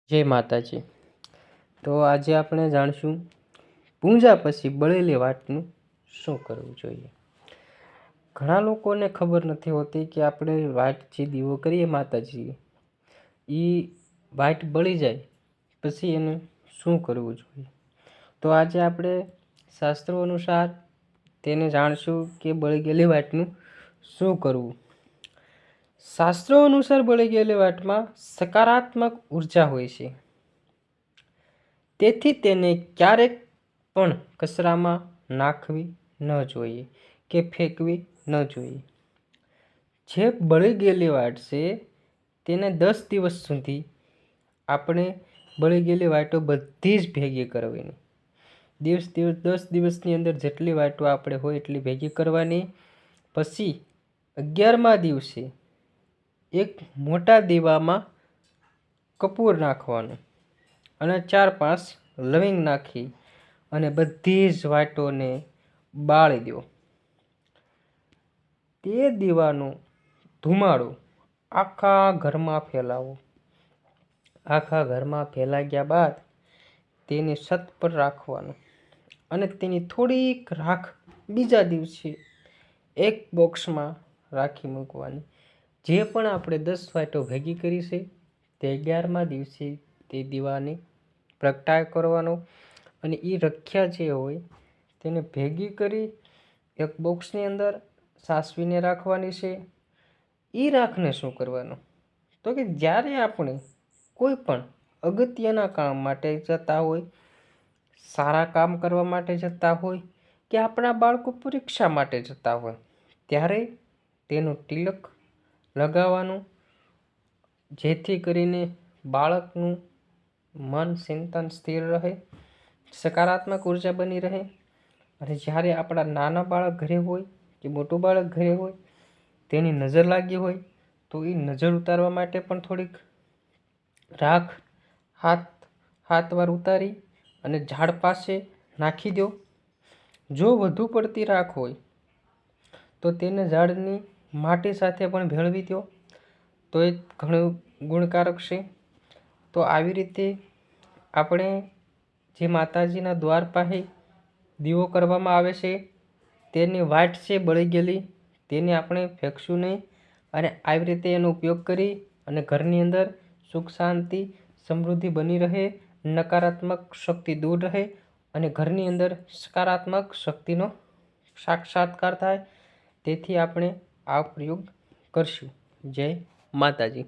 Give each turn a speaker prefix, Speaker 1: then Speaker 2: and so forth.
Speaker 1: જય માતાજી। તો આજે આપણે જાણશું પૂજા પછી બળેલી વાટનું શું કરવું જોઈએ। ઘણા લોકોને ખબર નથી હોતી કે આપણે વાટ જે દીવો કરીએ માતાજી એ વાટ બળી જાય પછી એનું શું કરવું જોઈએ। તો આજે આપણે શાસ્ત્રો અનુસાર તેને જાણશું કે બળી ગયેલી વાટનું શું કરવું। શાસ્ત્રો અનુસાર બળી ગયેલી વાટમાં સકારાત્મક ઉર્જા હોય છે, તેથી તેને ક્યારેક પણ કચરામાં નાખવી ન જોઈએ કે ફેંકવી ન જોઈએ। જે બળી ગયેલી વાટ છે તેને 10 દિવસ સુધી આપણે બળી ગયેલી વાટો બધી જ ભેગી કરવાની। 10 દિવસની અંદર જેટલી વાટો આપણે હોય એટલી ભેગી કરવાની। પછી 11મા દિવસે એક મોટા દીવામાં કપૂર નાખવાનું અને 4-5 લવિંગ નાખી અને બધી જ વાટોને બાળી દો। તે દીવાનો ધુમાડો આખા ઘરમાં ફેલાવો। આખા ઘરમાં ફેલાઈ ગયા બાદ તેને છત પર રાખવાનું અને તેની થોડીક રાખ બીજા દિવસે એક બોક્સમાં રાખી મૂકવાની। જે પણ આપણે 10 વાટો ભેગી કરી છે તે 11મા દિવસે તે દીવાને પ્રગટાવ કરવાનો અને એ રખ્યા જે હોય તેને ભેગી કરી એક બોક્સની અંદર સાચવીને રાખવાની છે। એ રાખને શું કરવાનું તો કે જ્યારે આપણે કોઈ પણ અગત્યના કામ માટે જતા હોય, સારા કામ કરવા માટે જતા હોય કે આપણા બાળકો પરીક્ષા માટે જતા હોય ત્યારે તેનું તિલક લગાવવાનું, જેથી કરીને બાળકનું મન ચિંતન સ્થિર રહે, સકારાત્મક ઉર્જા બની રહે। અને જ્યારે આપણા નાના બાળક ઘરે હોય કે મોટું બાળક ઘરે હોય તેની નજર લાગી હોય તો એ નજર ઉતારવા માટે પણ થોડીક રાખ હાથ વાર ઉતારી અને ઝાડ પાસે નાખી દો। જો વધુ પડતી રાખ હોય તો તેને ઝાડની માટી સાથે પણ ભેળવી દો તો એ ઘણું ગુણકારક છે। તો આવી રીતે આપણે જે માતાજીના દ્વાર પાસે દીવો કરવામાં આવે છે તેની વાટ છે બળી ગયેલી તેને આપણે ફેંકશું નહીં અને આવી રીતે એનો ઉપયોગ કરી અને ઘરની અંદર સુખ શાંતિ સમૃદ્ધિ બની રહે, નકારાત્મક શક્તિ દૂર રહે અને ઘરની અંદર સકારાત્મક શક્તિનો સાક્ષાત્કાર થાય। તેથી આપણે આ પ્રયોગ કરશું। જય માતાજી।